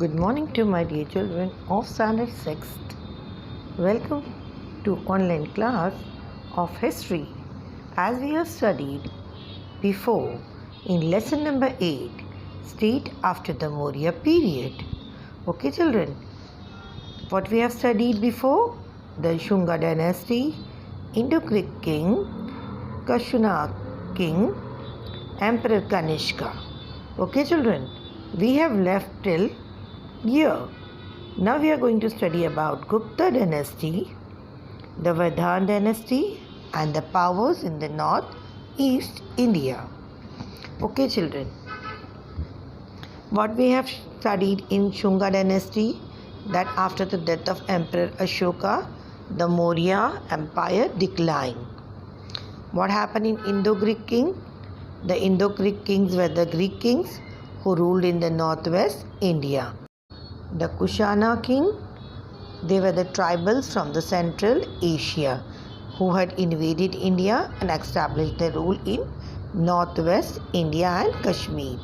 Good morning to my dear children of standard 6th. Welcome to online class of history. As we have studied before in lesson number 8, state after the Maurya period. Okay children, what we have studied before? The Shunga dynasty, Indo-Greek king, Kashuna king, Emperor Kanishka. Okay children, we have left till here. Now we are going to study about Gupta dynasty, the Vardhan dynasty and the powers in the northeast India. Okay children, what we have studied in Shunga dynasty, that after the death of Emperor Ashoka, the Maurya Empire declined. What happened in Indo-Greek king? The Indo-Greek kings were the Greek kings who ruled in the northwest India. The Kushana king, they were the tribals from the Central Asia who had invaded India and established their rule in northwest India and Kashmir.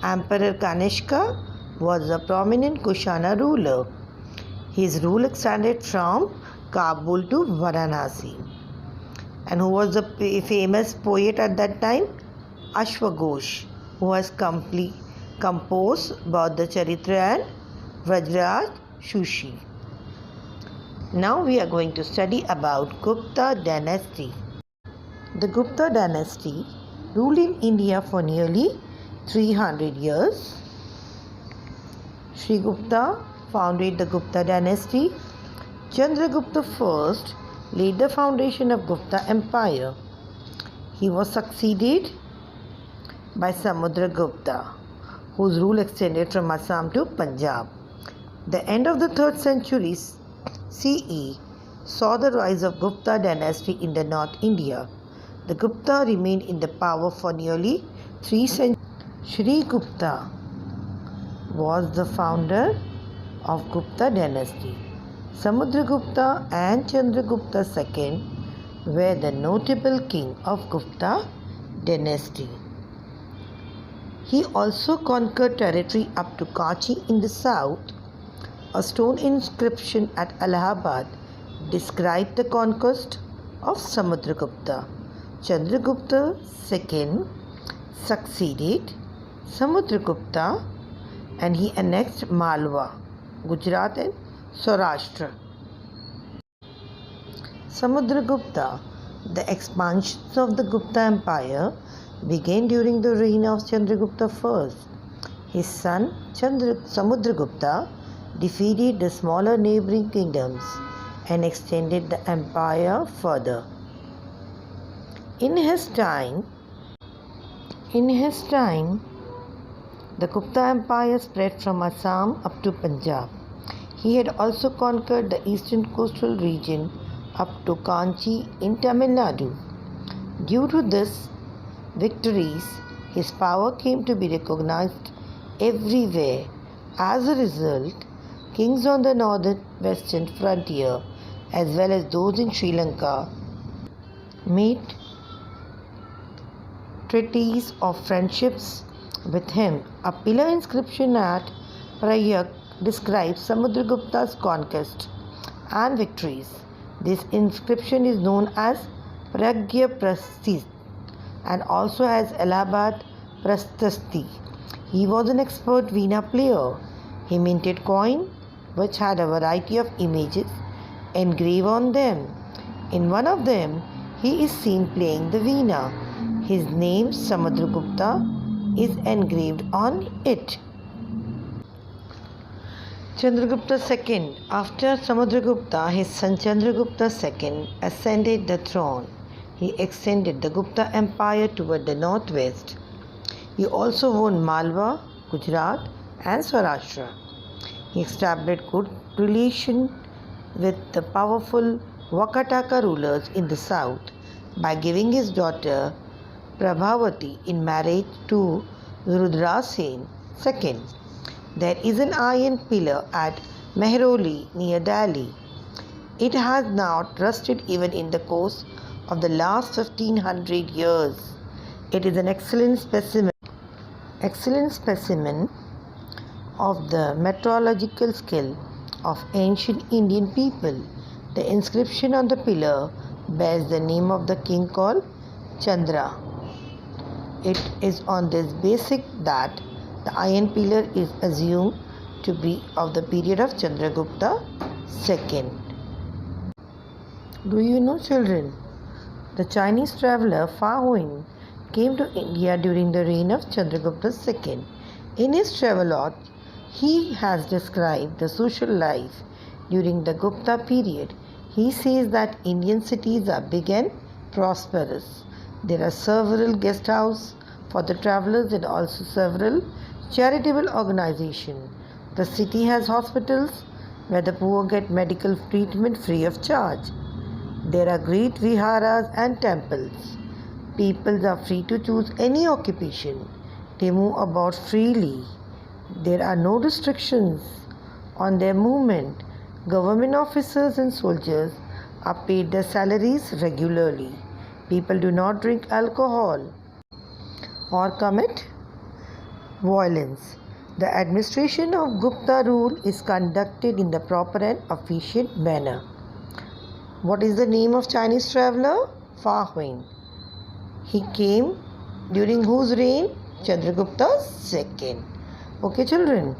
Emperor Kanishka was a prominent Kushana ruler. His rule extended from Kabul to Varanasi. And who was the famous poet at that time? Ashwaghosh, who has composed about the Charitra and Vrajraj Shushi. Now we are going to study about Gupta dynasty. The Gupta dynasty ruled in India for nearly 300 years. Sri Gupta founded the Gupta dynasty. Chandragupta first laid the foundation of Gupta Empire. He was succeeded by Samudragupta, whose rule extended from Assam to Punjab. The end of the 3rd century CE saw the rise of Gupta dynasty in the North India. The Gupta remained in the power for nearly 3 centuries. Sri Gupta was the founder of Gupta dynasty. Samudragupta and Chandragupta II were the notable king of Gupta dynasty. He also conquered territory up to Kachi in the south. A stone inscription at Allahabad described the conquest of Samudragupta. Chandragupta II succeeded Samudragupta and he annexed Malwa, Gujarat and Saurashtra. Samudragupta, the expansion of the Gupta Empire began during the reign of Chandragupta I. His son Samudragupta defeated the smaller neighboring kingdoms and extended the empire further. In his time, the Gupta Empire spread from Assam up to Punjab. He had also conquered the eastern coastal region up to Kanchi in Tamil Nadu. Due to this victories, his power came to be recognized everywhere. As a result, kings on the northern western frontier as well as those in Sri Lanka made treaties of friendships with him. A pillar inscription at Prayag describes Samudragupta's conquest and victories. This inscription is known as Pragya Prasthi and also as Allahabad Prastasti. He was an expert veena player. He minted coin which had a variety of images engraved on them. In one of them, he is seen playing the veena. His name, Samudragupta, is engraved on it. Chandragupta II. After Samudragupta, his son Chandragupta II ascended the throne. He extended the Gupta Empire toward the northwest. He also won Malwa, Gujarat and Saurashtra. He established good relations with the powerful Vakataka rulers in the south by giving his daughter Prabhavati in marriage to Rudrasen II. There is an iron pillar at Mehroli near Delhi. It has not rusted even in the course of the last 1500 years. It is an excellent specimen of the meteorological skill of ancient Indian people. The inscription on the pillar bears the name of the king called Chandra. It is on this basis that the iron pillar is assumed to be of the period of Chandragupta II. Do you know, children? The Chinese traveller Fa Huin came to India during the reign of Chandragupta II. In his travelogue, he has described the social life during the Gupta period. He says that Indian cities are big and prosperous. There are several guest houses for the travellers and also several charitable organizations. The city has hospitals where the poor get medical treatment free of charge. There are great viharas and temples. People are free to choose any occupation. They move about freely. There are no restrictions on their movement. Government officers and soldiers are paid their salaries regularly. People do not drink alcohol or commit violence. The administration of Gupta rule is conducted in the proper and efficient manner. What is the name of Chinese traveller? Fa Huin. He came during whose reign? Chandragupta II. Okay, children.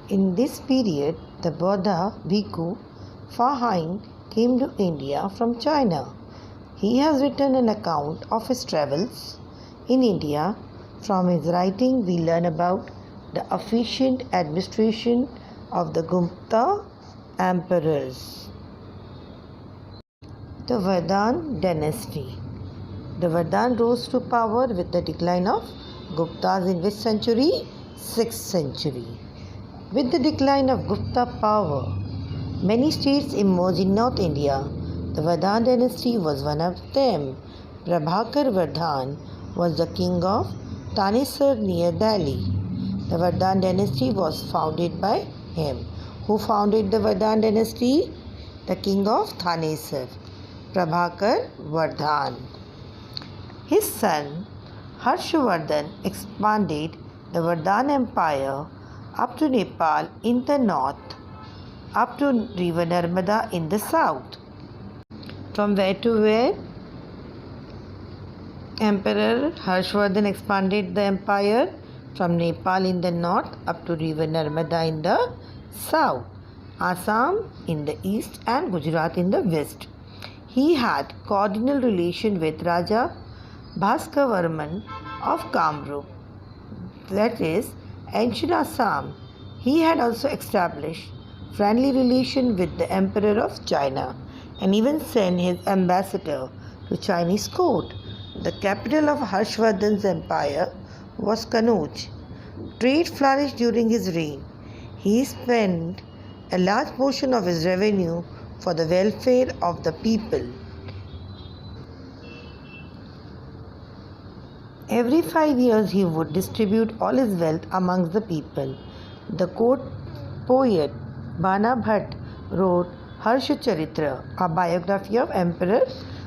In this period, the Buddha Bhikkhu Fa Huin came to India from China. He has written an account of his travels in India. From his writing, we learn about the efficient administration of the Gupta emperors. The Vardhan Dynasty. The Vardhan rose to power with the decline of Guptas in which century? 6th century. With the decline of Gupta power, many states emerged in North India. The Vardhan dynasty was one of them. Prabhakar Vardhan was the king of Thanesar near Delhi. The Vardhan dynasty was founded by him. Who founded the Vardhan dynasty? The king of Thanesar, Prabhakar Vardhan. His son Harshavardhan expanded the Vardhan Empire up to Nepal in the north, up to river Narmada in the south. From where to where? Emperor Harshavardhan expanded the empire from Nepal in the north up to river Narmada in the south, Assam in the east and Gujarat in the west. He had cordial relation with Raja Bhaskavarman of Kamrup, that is ancient Assam. He had also established friendly relation with the Emperor of China and even sent his ambassador to Chinese court. The capital of Harshavardhan's empire was Kanauj. Trade flourished during his reign. He spent a large portion of his revenue for the welfare of the people. Every 5 years he would distribute all his wealth amongst the people. The court poet Bana Bhatt wrote Harshacharitra, a biography of Emperor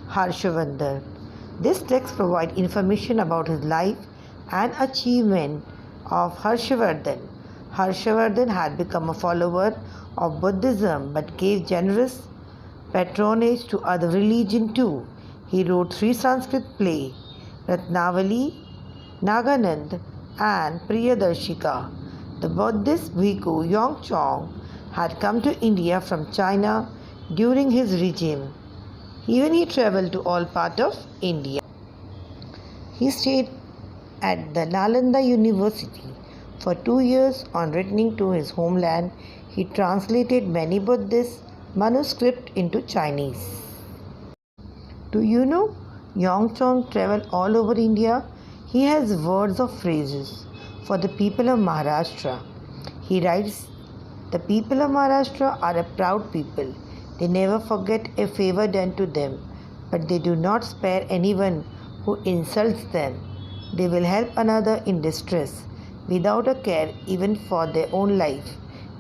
Harshavardhan. This text provides information about his life and achievement of Harshavardhan. Harshavardhan had become a follower of Buddhism but gave generous patronage to other religions too. He wrote 3 Sanskrit plays, Ratnavali, Naganand and Priyadarshika. The Buddhist Bhikkhu Yongchong had come to India from China during his regime. Even he travelled to all parts of India. He stayed at the Nalanda University for 2 years. On returning to his homeland, he translated many Buddhist manuscripts into Chinese. Do you know? Yongchong travelled all over India. He has words of phrases for the people of Maharashtra. He writes, "The people of Maharashtra are a proud people. They never forget a favour done to them, but they do not spare anyone who insults them. They will help another in distress without a care even for their own life.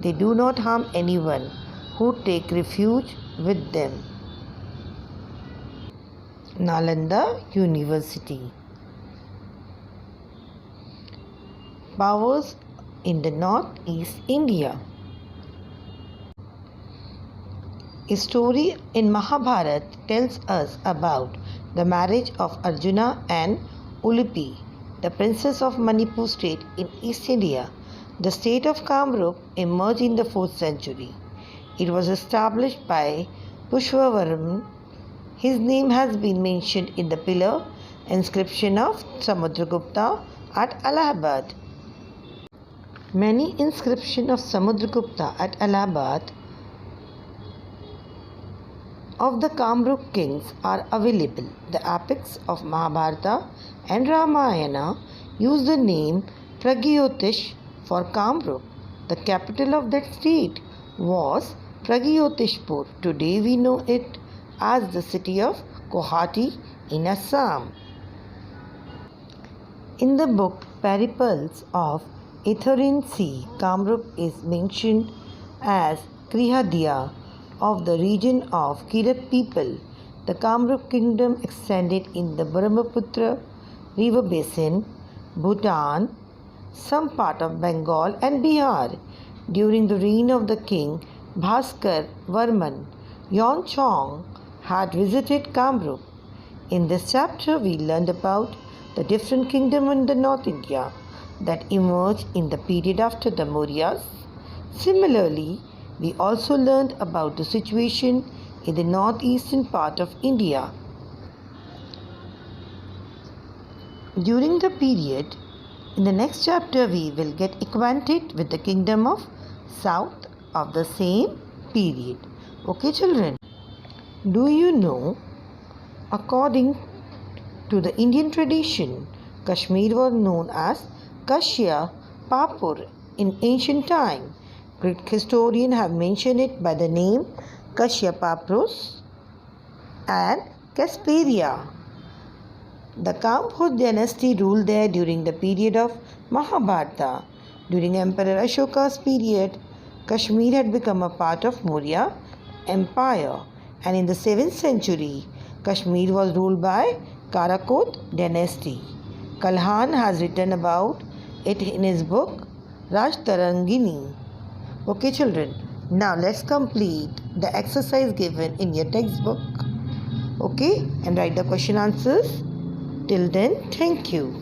They do not harm anyone who take refuge with them." Nalanda University. powers in the northeast India. A story in Mahabharata tells us about the marriage of Arjuna and Ulupi, the princess of Manipur state in East India. The state of Kamrup emerged in the 4th century. It was established by Pushpavarman. His name has been mentioned in the pillar inscription of Samudragupta at Allahabad. Many inscriptions of Samudragupta at Allahabad of the Kamrup kings are available. The epics of Mahabharata and Ramayana use the name Pragyotish for Kamrup. The capital of that state was Pragyotishpur. Today we know it as the city of Guwahati in Assam. In the book Periples of Aetherian Sea, Kamrup is mentioned as Krihadia of the region of Kirat people. The Kamrup kingdom extended in the Brahmaputra river basin, Bhutan, some part of Bengal and Bihar. During the reign of the king Bhaskar Varman, Yon Chong had visited Kamrup. In this chapter we learned about the different kingdoms in the North India that emerged in the period after the Mauryas. Similarly, we also learned about the situation in the northeastern part of India. During the period, in the next chapter we will get acquainted with the kingdom of south of the same period. Okay children, do you know, according to the Indian tradition, Kashmir was known as Kashya Papur in ancient time. Greek historians have mentioned it by the name Kashyapapros and Kasperia. The Kamrup dynasty ruled there during the period of Mahabharata. During Emperor Ashoka's period, Kashmir had become a part of Maurya Empire, and in the 7th century, Kashmir was ruled by Karakot dynasty. Kalhan has written about it in his book Rajtarangini. Okay children, now let's complete the exercise given in your textbook. Okay, and write the question answers. Till then, thank you.